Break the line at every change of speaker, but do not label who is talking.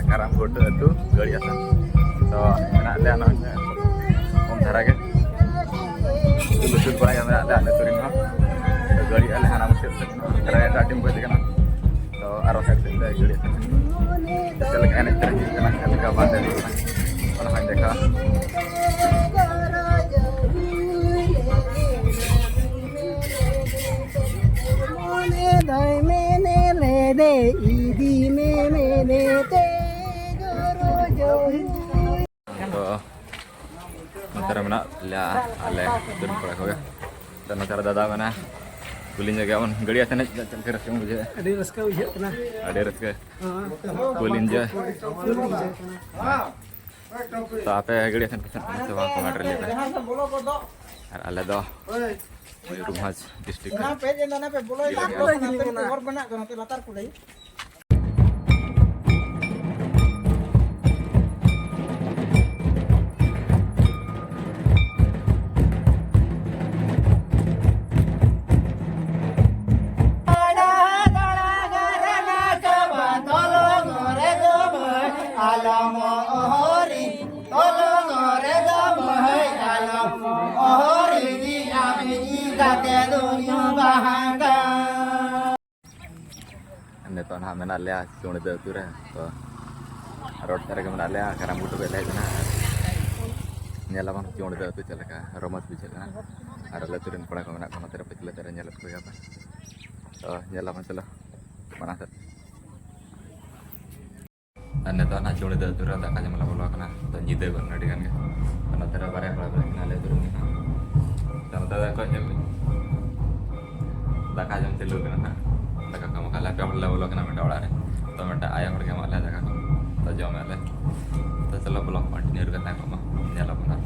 Karamghutu.Deuli aasen. So menak le anak om dhara ge lutur bana ya menak le anak turin ha gari ale hana musir kara eta tim boy dekana so aro side se gari aasen selek enek terji kana elka bande di ona hain dekha Ntar mana lah ale turun pula kau ya. Dan ntar dada mana kulin jaga on gari aasen चल के रस्ते में मुझे
अरे Ruska उजे कना
अडे रस्के kulin je तो आपे गड़ी aasen pesan से वहां को मैटर लेते हैं ale do Rumah distrik तो ना मैंने लिया Chunda.Deuli रे तो रोड पर के मैंने लिया Karamghutu.Deuli ना nyala bang Chunda.Deuli चल का रोमत भी चल ना और ले तुरंत पड़ा को मैंने कोनो तेरे पिछले तेरे nyala को या तो nyala bang चलो mana set अन्य तो ना Chunda.Deuli tak kaje malah bola kana तो nyide ko nadi kan ke kana तेरे बारे में ना ले तुरंत dan tada ko nyel tak kaje mesti lu kana tak kamu kalah tapi malah bola kana menda orang तो menda ayam mereka malah tak kamu तो jauh malah तो चलो bola continue करना को mah nyala bang